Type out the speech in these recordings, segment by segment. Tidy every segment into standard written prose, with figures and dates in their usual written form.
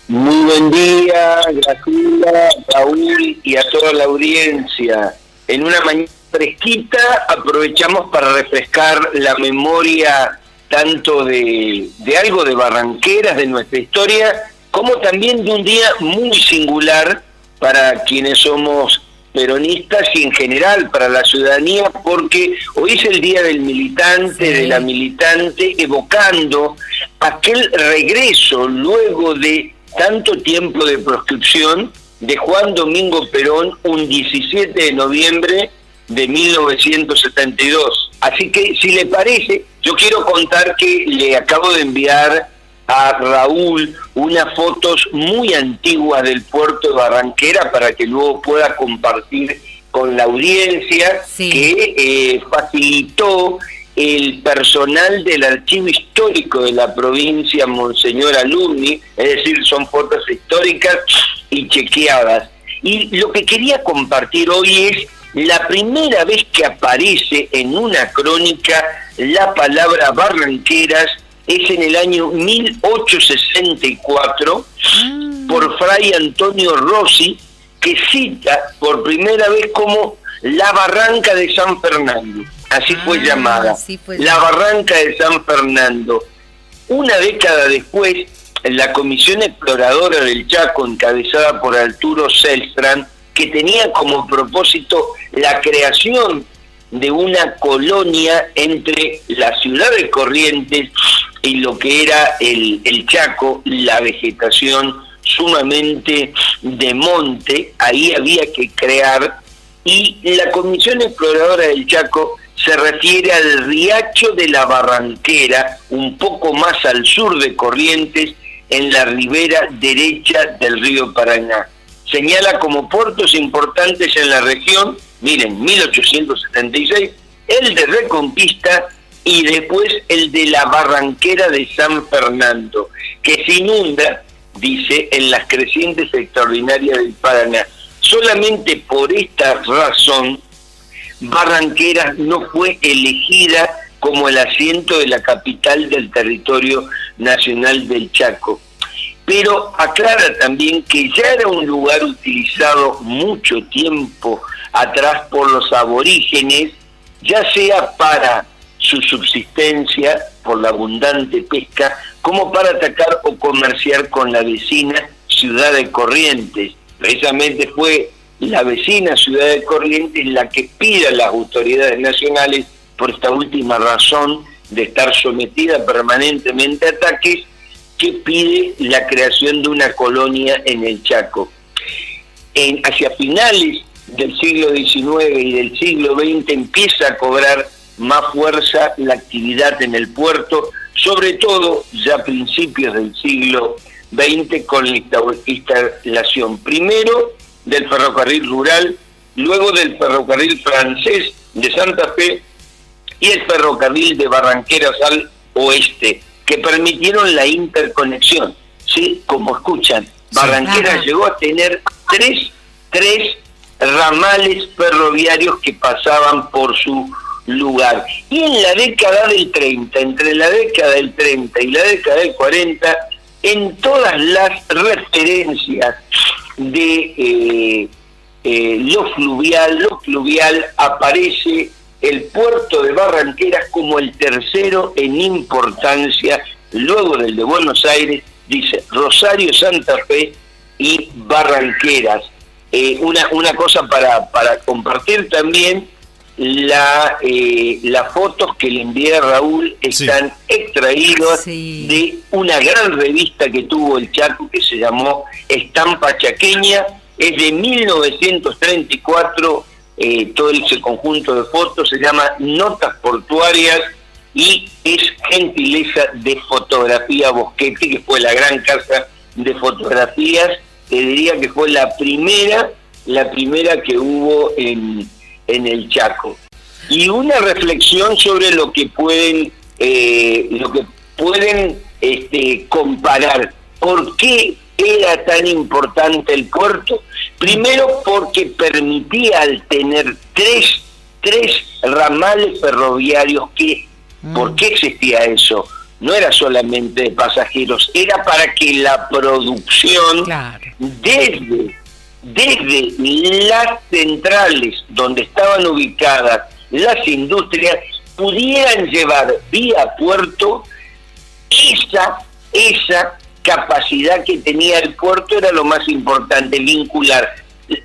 Muy buen día, Graciela, Raúl y a toda la audiencia. En una mañana fresquita aprovechamos para refrescar la memoria tanto de algo de Barranqueras, de nuestra historia, como también de un día muy singular para quienes somos peronistas y en general para la ciudadanía, porque hoy es el Día del Militante, de la militante, evocando aquel regreso luego de tanto tiempo de proscripción de Juan Domingo Perón, un 17 de noviembre de 1972. Así que, si le parece, yo quiero contar que le acabo de enviar a Raúl unas fotos muy antiguas del puerto de Barranquera para que luego pueda compartir con la audiencia, que facilitó el personal del archivo histórico de la provincia Monseñor Alumni, es decir, son fotos históricas y chequeadas. Y lo que quería compartir hoy es la primera vez que aparece en una crónica la palabra Barranqueras, es en el año 1864 por Fray Antonio Rossi, que cita por primera vez como la Barranca de San Fernando. Así fue llamada, la Barranca de San Fernando. Una década después, la Comisión Exploradora del Chaco, encabezada por Arturo Selstrand, que tenía como propósito la creación de una colonia entre la ciudad de Corrientes y lo que era el Chaco, la vegetación sumamente de monte, ahí había que crear, y la Comisión Exploradora del Chaco se refiere al riacho de la Barranquera, un poco más al sur de Corrientes, en la ribera derecha del río Paraná. Señala como puertos importantes en la región, miren, 1876, el de Reconquista y después el de la Barranquera de San Fernando, que se inunda, dice, en las crecientes extraordinarias del Paraná. Solamente por esta razón, Barranqueras no fue elegida como el asiento de la capital del territorio nacional del Chaco. Pero aclara también que ya era un lugar utilizado mucho tiempo atrás por los aborígenes, ya sea para su subsistencia, por la abundante pesca, como para atacar o comerciar con la vecina ciudad de Corrientes. Precisamente fue la vecina ciudad de Corrientes la que pide a las autoridades nacionales, por esta última razón de estar sometida permanentemente a ataques, que pide la creación de una colonia en el Chaco. Hacia finales del siglo XIX y del siglo XX empieza a cobrar más fuerza la actividad en el puerto, sobre todo ya a principios del siglo XX con la instalación primero del ferrocarril rural, luego del ferrocarril francés de Santa Fe y el ferrocarril de Barranqueras al oeste, que permitieron la interconexión. ¿Sí? Como escuchan, Barranqueras llegó a tener tres ramales ferroviarios que pasaban por su lugar. Y en la década del 30, entre la década del 30 y la década del 40, en todas las referencias de lo fluvial aparece el puerto de Barranqueras como el tercero en importancia, luego del de Buenos Aires, dice Rosario, Santa Fe y Barranqueras. Una cosa para compartir también, las fotos que le envié a Raúl están extraídas de una gran revista que tuvo el Chaco que se llamó Estampa Chaqueña, es de 1934, todo ese conjunto de fotos se llama Notas Portuarias y es gentileza de Fotografía Boschetti, que fue la gran casa de fotografías, te diría que fue la primera que hubo en el Chaco. Y una reflexión sobre lo que pueden comparar. ¿Por qué era tan importante el puerto? Primero porque permitía, al tener tres ramales ferroviarios, ¿por qué existía eso? no era solamente de pasajeros, era para que la producción, claro, desde las centrales donde estaban ubicadas las industrias, pudieran llevar vía puerto esa capacidad que tenía el puerto. Era lo más importante, vincular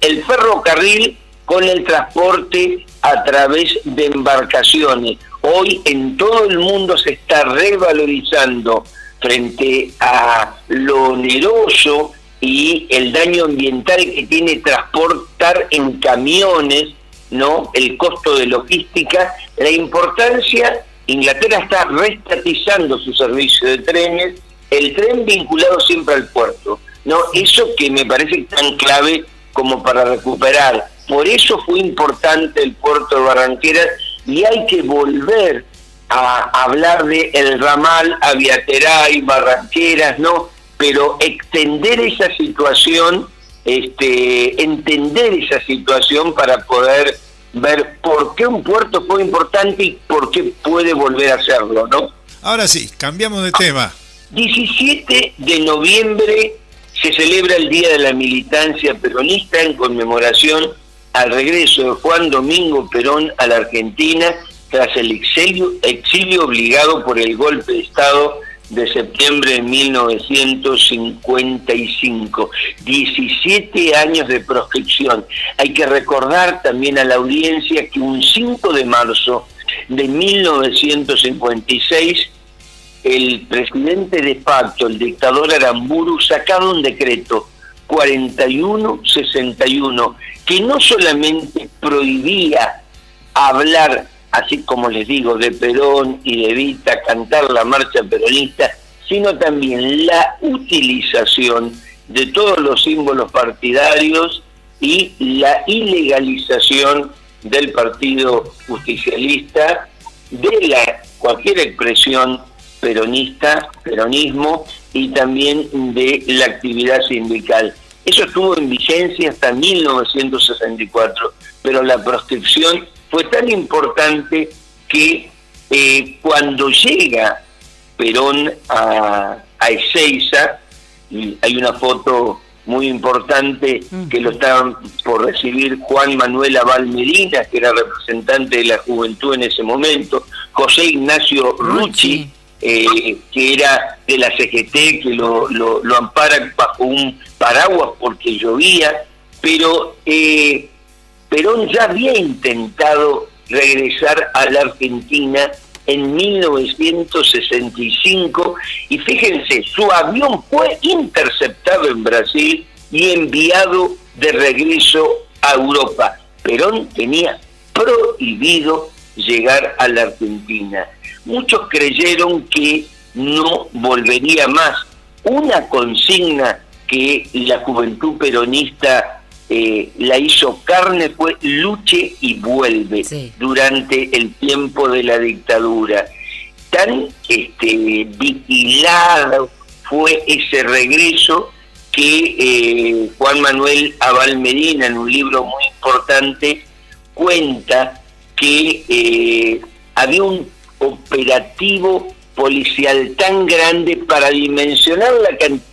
el ferrocarril con el transporte a través de embarcaciones. Hoy en todo el mundo se está revalorizando frente a lo oneroso y el daño ambiental que tiene transportar en camiones, ¿no? El costo de logística, la importancia. Inglaterra está reestatizando su servicio de trenes, el tren vinculado siempre al puerto, ¿no? Eso que me parece tan clave como para recuperar. Por eso fue importante el puerto de Barranqueras, y hay que volver a hablar de el ramal Aviateray, Barranqueras, ¿no? Pero extender esa situación, entender esa situación para poder ver por qué un puerto fue importante y por qué puede volver a hacerlo, ¿no? Ahora sí, cambiamos de tema. 17 de noviembre se celebra el Día de la Militancia Peronista en conmemoración al regreso de Juan Domingo Perón a la Argentina tras el exilio obligado por el golpe de Estado de septiembre de 1955. 17 años de proscripción. Hay que recordar también a la audiencia que un 5 de marzo de 1956, el presidente de facto, el dictador Aramburu, sacaba un decreto 4161 que no solamente prohibía hablar, así como les digo, de Perón y de Evita, cantar la marcha peronista, sino también la utilización de todos los símbolos partidarios y la ilegalización del Partido Justicialista, de cualquier expresión peronista, peronismo, y también de la actividad sindical. Eso estuvo en vigencia hasta 1964, pero la proscripción fue tan importante que cuando llega Perón a Ezeiza, y hay una foto muy importante que lo estaban por recibir Juan Manuel Abal Medina, que era representante de la juventud en ese momento, José Ignacio Rucci, que era de la CGT, que lo ampara bajo un paraguas porque llovía, pero Perón ya había intentado regresar a la Argentina en 1965, y fíjense, su avión fue interceptado en Brasil y enviado de regreso a Europa. Perón tenía prohibido llegar a la Argentina. Muchos creyeron que no volvería más. Una consigna que la juventud peronista la hizo carne fue luche y vuelve, sí, durante el tiempo de la dictadura. Tan vigilado fue ese regreso que Juan Manuel Abal Medina, en un libro muy importante, cuenta que había un operativo policial tan grande para dimensionar la cantidad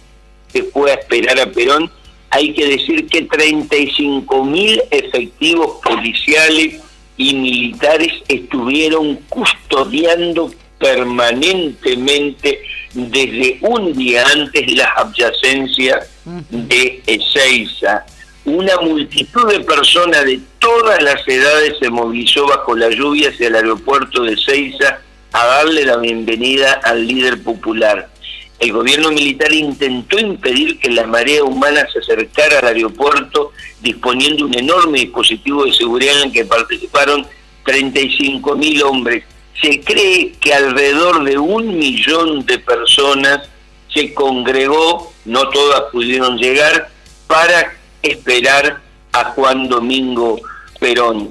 que fue a esperar a Perón. Hay que decir que 35.000 efectivos policiales y militares estuvieron custodiando permanentemente desde un día antes las adyacencias de Ezeiza. Una multitud de personas de todas las edades se movilizó bajo la lluvia hacia el aeropuerto de Ezeiza a darle la bienvenida al líder popular. El gobierno militar intentó impedir que la marea humana se acercara al aeropuerto, disponiendo un enorme dispositivo de seguridad en el que participaron 35.000 hombres. Se cree que alrededor de 1 millón de personas se congregó, no todas pudieron llegar, para esperar a Juan Domingo Perón.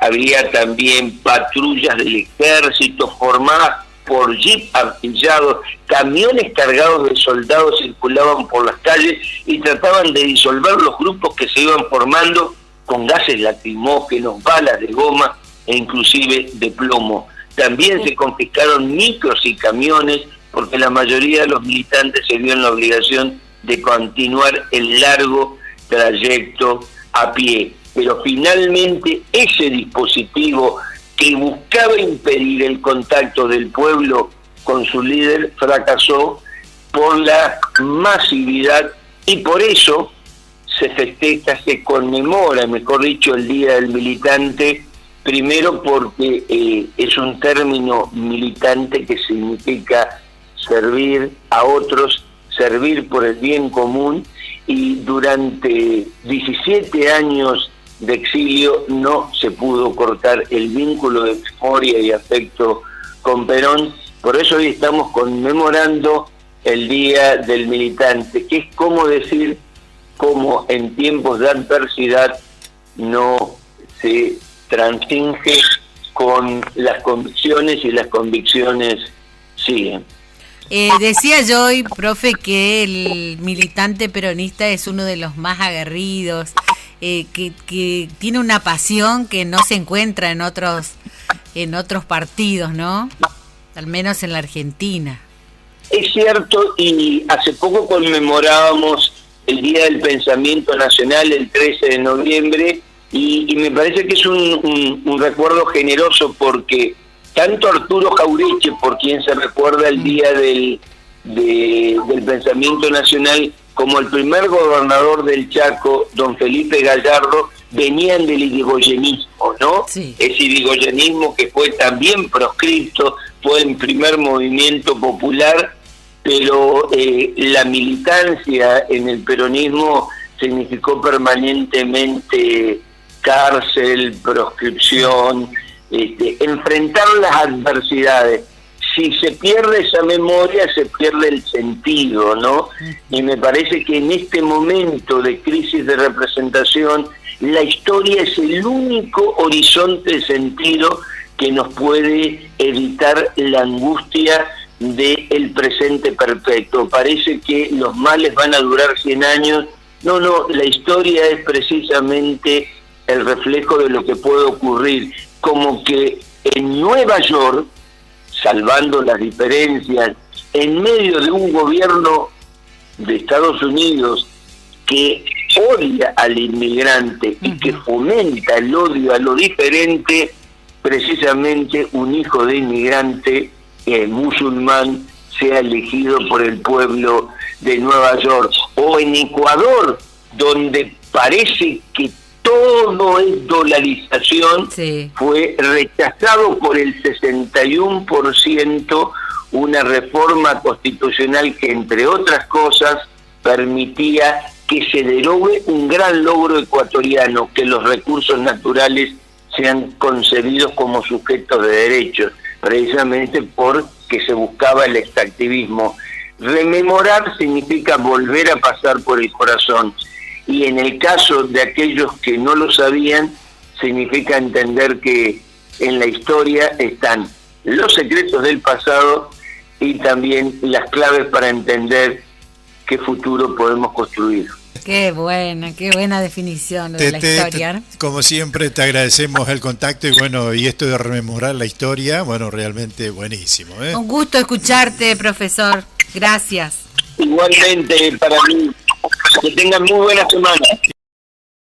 Había también patrullas del ejército formadas por jeep artillados, camiones cargados de soldados circulaban por las calles y trataban de disolver los grupos que se iban formando con gases lacrimógenos, balas de goma e inclusive de plomo. también se confiscaron micros y camiones, porque la mayoría de los militantes se vio en la obligación de continuar el largo trayecto a pie. Pero finalmente ese dispositivo que buscaba impedir el contacto del pueblo con su líder fracasó por la masividad, y por eso se festeja, se conmemora, mejor dicho, el Día del Militante, primero porque es un término militante que significa servir a otros, servir por el bien común, y durante 17 años de exilio no se pudo cortar el vínculo de memoria y afecto con Perón. Por eso hoy estamos conmemorando el Día del Militante, que es como decir cómo en tiempos de adversidad no se transinge con las convicciones, y las convicciones siguen. Decía yo hoy, profe, que el militante peronista es uno de los más aguerridos, que tiene una pasión que no se encuentra en otros partidos, ¿no? Al menos en la Argentina. Es cierto, y hace poco conmemorábamos el Día del Pensamiento Nacional, el 13 de noviembre, y me parece que es un recuerdo generoso, porque tanto Arturo Jaureche, por quien se recuerda el Día del Pensamiento Nacional, como el primer gobernador del Chaco, don Felipe Gallardo, venían del irigoyenismo, ¿no? Sí. Ese irigoyenismo que fue también proscripto, fue el primer movimiento popular, pero la militancia en el peronismo significó permanentemente cárcel, proscripción, enfrentar las adversidades. Si se pierde esa memoria, se pierde el sentido, ¿no? Y me parece que en este momento de crisis de representación, la historia es el único horizonte de sentido que nos puede evitar la angustia del presente perpetuo. Parece que los males van a durar 100 años. No, la historia es precisamente el reflejo de lo que puede ocurrir. Como que en Nueva York, salvando las diferencias, en medio de un gobierno de Estados Unidos que odia al inmigrante y que fomenta el odio a lo diferente, precisamente un hijo de inmigrante musulmán sea elegido por el pueblo de Nueva York. O en Ecuador, donde parece que todo es dolarización, sí, fue rechazado por el 61% una reforma constitucional que, entre otras cosas, permitía que se derogue un gran logro ecuatoriano, que los recursos naturales sean concebidos como sujetos de derechos, precisamente porque se buscaba el extractivismo. Rememorar significa volver a pasar por el corazón, y en el caso de aquellos que no lo sabían, significa entender que en la historia están los secretos del pasado y también las claves para entender qué futuro podemos construir. Qué buena definición de la historia. Como siempre, te agradecemos el contacto y esto de rememorar la historia, realmente buenísimo. Un gusto escucharte, profesor. Gracias. Igualmente para mí. Que tengan muy buena semana.